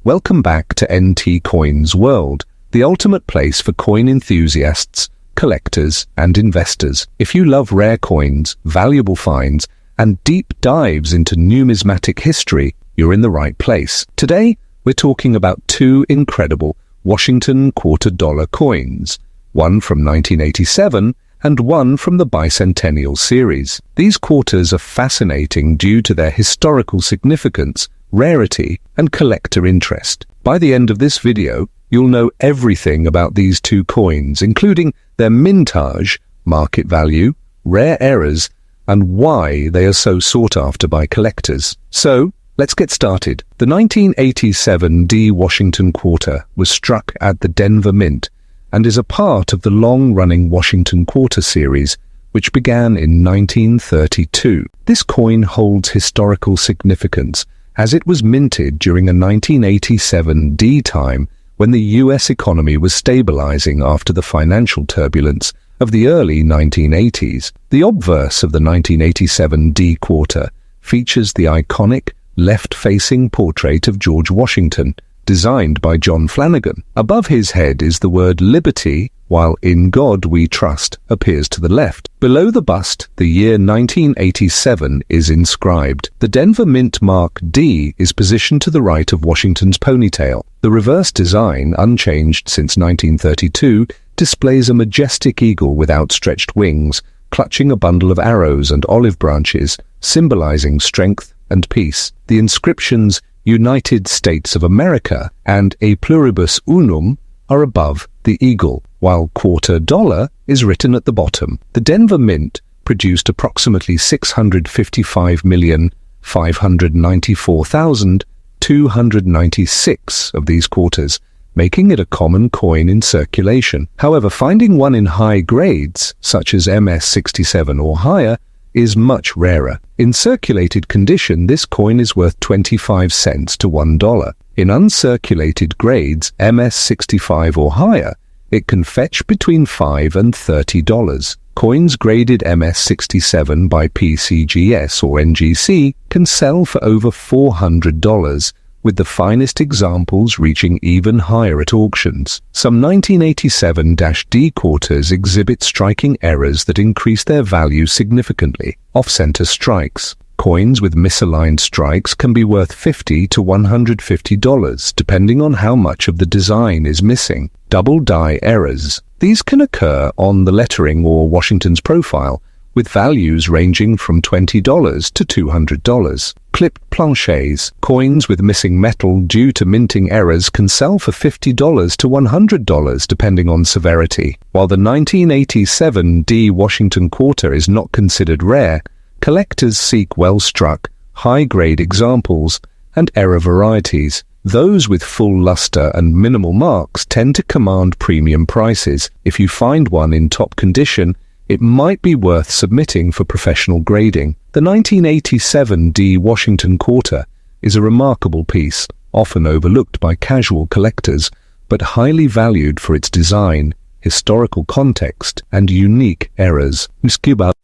Welcome back to NT Coins World, the ultimate place for coin enthusiasts, collectors, and investors. If you love rare coins, valuable finds, and deep dives into numismatic history, you're in the right place. Today, we're talking about two incredible Washington quarter dollar coins, one from 1987 and one from the Bicentennial series. These quarters are fascinating due to their historical significance, rarity, and collector interest. By the end of this video, you'll know everything about these two coins, including their mintage, market value, rare errors, and why they are so sought after by collectors. So, let's get started. The 1987 D Washington Quarter was struck at the Denver Mint and is a part of the long-running Washington Quarter series, which began in 1932. This coin holds historical significance as it was minted during a 1987 D time when the US economy was stabilizing after the financial turbulence of the early 1980s. The obverse of the 1987 D Quarter features the iconic left-facing portrait of George Washington, designed by John Flanagan. Above his head is the word Liberty, while In God We Trust appears to the left. Below the bust, the year 1987 is inscribed. The Denver Mint Mark D is positioned to the right of Washington's ponytail. The reverse design, unchanged since 1932, displays a majestic eagle with outstretched wings, clutching a bundle of arrows and olive branches, symbolizing strength and peace. The inscriptions United States of America and A Pluribus Unum are above the eagle, while quarter dollar is written at the bottom. The Denver Mint produced approximately 655,594,296 of these quarters, making it a common coin in circulation. However, finding one in high grades, such as MS-67 or higher, is much rarer. In circulated condition, this coin is worth 25 cents to $1. In uncirculated grades, MS-65 or higher, it can fetch between $5 and $30. Coins graded MS-67 by PCGS or NGC can sell for over $400, with the finest examples reaching even higher at auctions. Some 1987-D quarters exhibit striking errors that increase their value significantly. Off-center strikes. Coins with misaligned strikes can be worth $50 to $150, depending on how much of the design is missing. Double die errors. These can occur on the lettering or Washington's profile, with values ranging from $20 to $200. Clipped planchets. Coins with missing metal due to minting errors can sell for $50 to $100 depending on severity. While the 1987 D Washington Quarter is not considered rare, collectors seek well-struck, high-grade examples and error varieties. Those with full luster and minimal marks tend to command premium prices. If you find one in top condition, it might be worth submitting for professional grading. The 1987 D Washington Quarter is a remarkable piece, often overlooked by casual collectors, but highly valued for its design, historical context, and unique errors.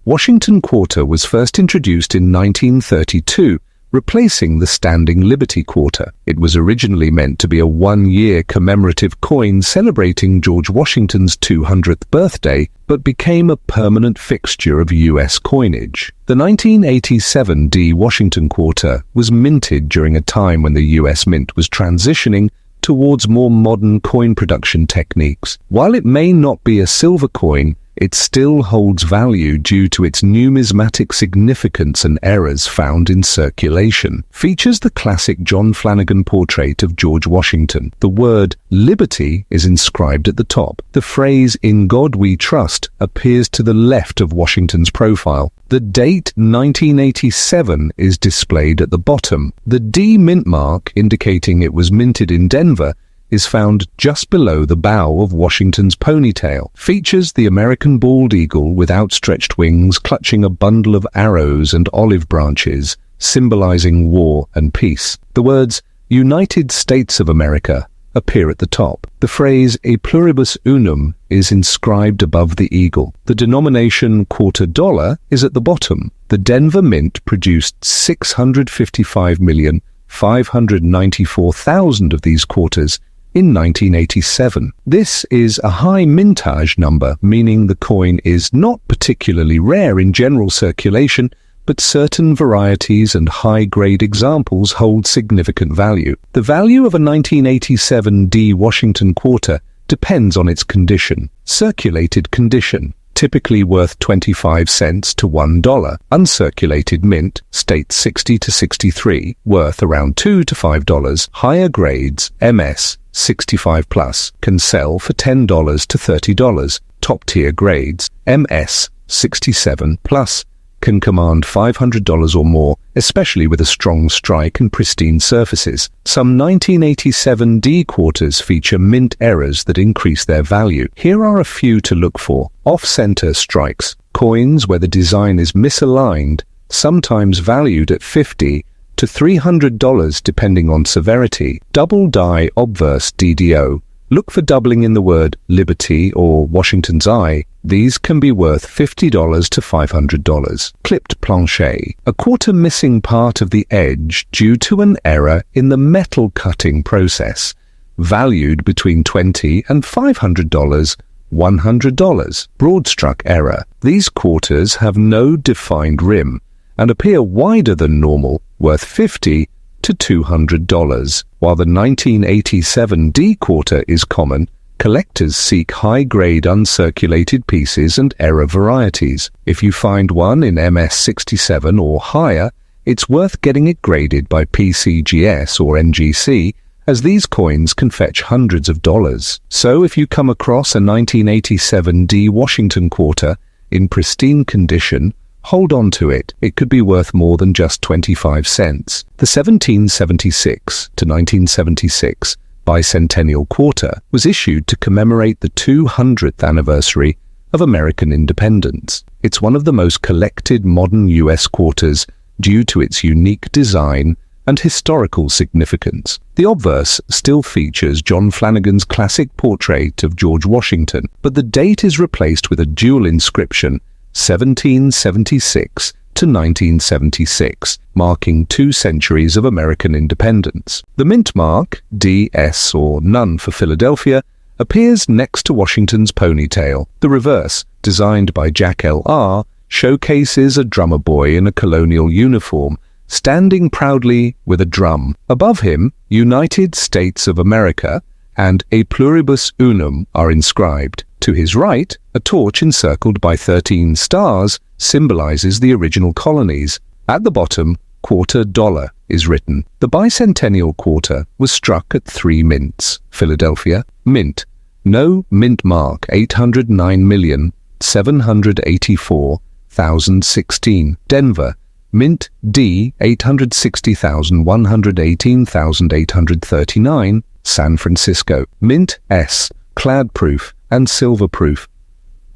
Washington Quarter was first introduced in 1932, replacing the standing Liberty Quarter. It was originally meant to be a one-year commemorative coin celebrating George Washington's 200th birthday, but became a permanent fixture of U.S. coinage. The 1987 D Washington Quarter was minted during a time when the U.S. Mint was transitioning towards more modern coin production techniques. While it may not be a silver coin, it still holds value due to its numismatic significance and errors found in circulation. Features the classic John Flanagan portrait of George Washington. The word Liberty is inscribed at the top. The phrase In God We Trust appears to the left of Washington's profile. The date 1987 is displayed at the bottom. The D mint mark, indicating it was minted in Denver, is found just below the bow of Washington's ponytail. Features the American bald eagle with outstretched wings clutching a bundle of arrows and olive branches, symbolizing war and peace. The words United States of America appear at the top. The phrase A Pluribus Unum is inscribed above the eagle. The denomination quarter dollar is at the bottom. The Denver Mint produced 655,000,000 594,000 of these quarters in 1987. This is a high mintage number, meaning the coin is not particularly rare in general circulation, but certain varieties and high-grade examples hold significant value. The value of a 1987 D Washington quarter depends on its condition. Circulated condition, typically worth 25 cents to $1. Uncirculated mint, state 60 to 63, worth around $2 to $5. Higher grades, MS 65 plus, can sell for $10 to $30. Top-tier grades, MS 67 plus, can command $500 or more, especially with a strong strike and pristine surfaces. Some 1987 D quarters feature mint errors that increase their value. Here are a few to look for. Off-center strikes, coins where the design is misaligned, sometimes valued at $50 to $300 depending on severity. Double die obverse DDO. Look for doubling in the word Liberty or Washington's Eye. These can be worth $50 to $500. Clipped plancher, a quarter missing part of the edge due to an error in the metal cutting process, valued between $20 and $500, $100. Broadstruck error. These quarters have no defined rim and appear wider than normal, worth $50 to $200. While the 1987 D quarter is common, collectors seek high-grade uncirculated pieces and error varieties. If you find one in MS 67 or higher, it's worth getting it graded by PCGS or NGC, as these coins can fetch hundreds of dollars. So if you come across a 1987 D Washington quarter in pristine condition, hold on to it. It could be worth more than just 25 cents. The 1776 to 1976 Bicentennial Quarter was issued to commemorate the 200th anniversary of American independence. It's one of the most collected modern U.S. quarters due to its unique design and historical significance. The obverse still features John Flanagan's classic portrait of George Washington, but the date is replaced with a dual inscription, 1776 to 1976, marking 2 centuries of American independence. The mint mark, DS or none for Philadelphia, appears next to Washington's ponytail. The reverse, designed by Jack L.R., showcases a drummer boy in a colonial uniform, standing proudly with a drum. Above him, United States of America and A Pluribus Unum are inscribed. To his right, a torch encircled by 13 stars symbolizes the original colonies. At the bottom, quarter dollar is written. The Bicentennial Quarter was struck at 3 mints. Philadelphia, mint. No mint mark, 809,784,016. Denver, mint D, 860,118,839. San Francisco, mint S, clad proof and silver proof,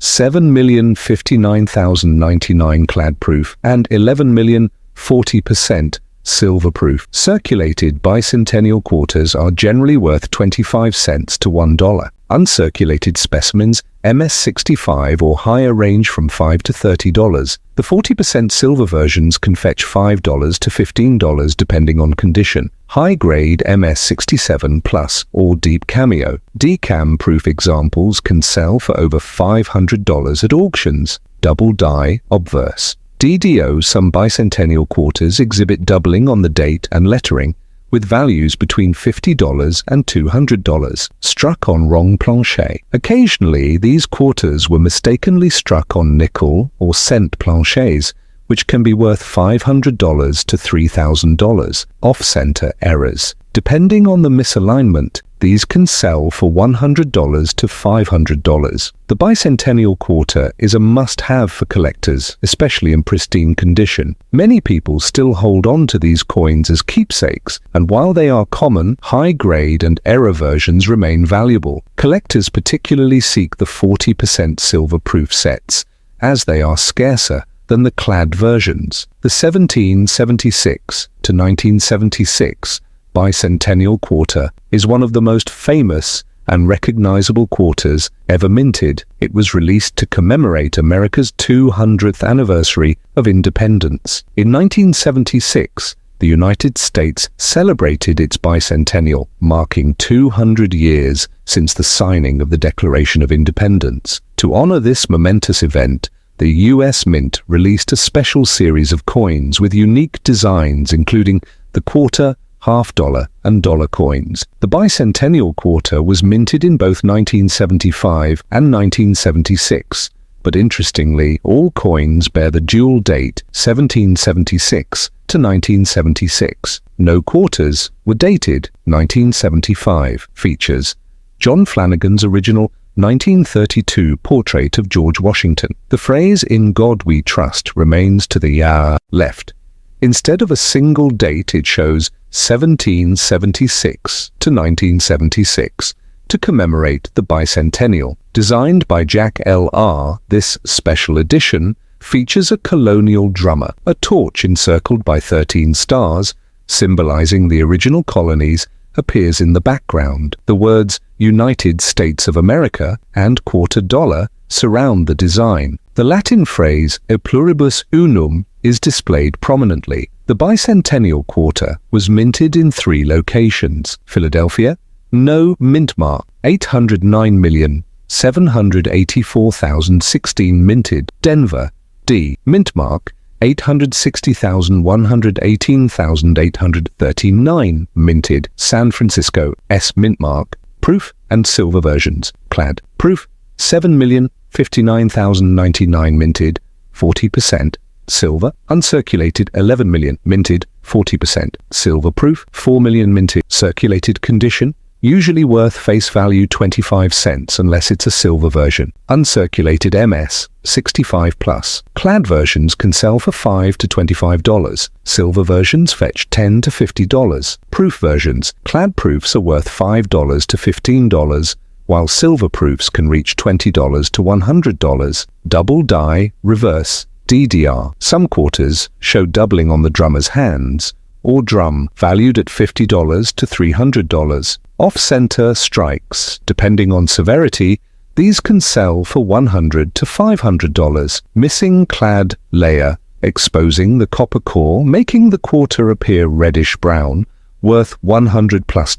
7,059,099 clad proof and 11,040% silver proof. Circulated bicentennial quarters are generally worth 25 cents to $1. Uncirculated specimens, MS65 or higher, range from $5 to $30. The 40% silver versions can fetch $5 to $15 depending on condition. High-grade MS67 Plus or Deep Cameo, decam-proof examples can sell for over $500 at auctions. Double die obverse. DDO, some bicentennial quarters exhibit doubling on the date and lettering, with values between $50 and $200, struck on wrong plancher. Occasionally, these quarters were mistakenly struck on nickel or cent planchers, which can be worth $500 to $3,000. Off-center errors. Depending on the misalignment, these can sell for $100 to $500. The Bicentennial Quarter is a must-have for collectors, especially in pristine condition. Many people still hold on to these coins as keepsakes, and while they are common, high-grade and error versions remain valuable. Collectors particularly seek the 40% silver-proof sets, as they are scarcer than the clad versions. The 1776 to 1976 Bicentennial Quarter is one of the most famous and recognizable quarters ever minted. It was released to commemorate America's 200th anniversary of independence. In 1976, the the United States celebrated its bicentennial, marking 200 years since the signing of the Declaration of Independence. To honor this momentous event, the U.S. Mint released a special series of coins with unique designs including the quarter, half-dollar, and dollar coins. The Bicentennial Quarter was minted in both 1975 and 1976, but interestingly, all coins bear the dual date 1776 to 1976. No quarters were dated 1975. Features John Flanagan's original 1932 portrait of George Washington. The phrase "In God We Trust" remains to the left. Instead of a single date, it shows 1776 to 1976 to commemorate the bicentennial. Designed by Jack L.R., this special edition features a colonial drummer. A torch encircled by 13 stars, symbolizing the original colonies, appears in the background. The words United States of America and quarter dollar surround the design. The Latin phrase E pluribus unum is displayed prominently. The Bicentennial Quarter was minted in 3 locations. Philadelphia, no mint mark, 809,784,016 minted. Denver, D, mint mark, 860,118,839 minted. San Francisco, S, mint mark, proof and silver versions. Clad, proof, 7,059,099 minted, 40%. Silver, uncirculated 11 million, minted, 40%. Silver proof, 4 million minted. Circulated condition, usually worth face value 25 cents unless it's a silver version. Uncirculated MS, 65 plus. Clad versions can sell for $5 to $25. Silver versions fetch $10 to $50. Proof versions, clad proofs are worth $5 to $15, while silver proofs can reach $20 to $100. Double die, reverse, DDR. Some quarters show doubling on the drummer's hands, or drum, valued at $50 to $300. Off-center strikes, depending on severity, these can sell for $100 to $500. Missing clad layer, exposing the copper core, making the quarter appear reddish-brown, worth $100 plus.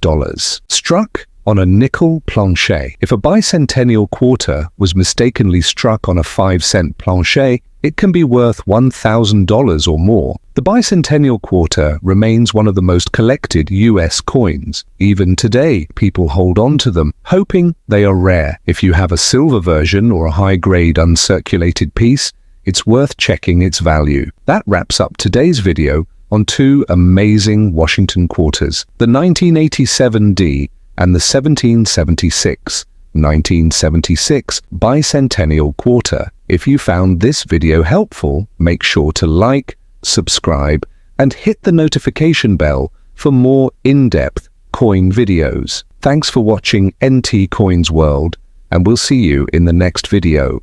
Struck on a nickel planchet. If a bicentennial quarter was mistakenly struck on a 5-cent planchet, it can be worth $1,000 or more. The Bicentennial Quarter remains one of the most collected U.S. coins. Even today, people hold on to them, hoping they are rare. If you have a silver version or a high-grade uncirculated piece, it's worth checking its value. That wraps up today's video on 2 amazing Washington quarters, the 1987 D and the 1976 Bicentennial Quarter. If you found this video helpful, make sure to like, subscribe, and hit the notification bell for more in-depth coin videos. Thanks for watching NT Coins World, and we'll see you in the next video.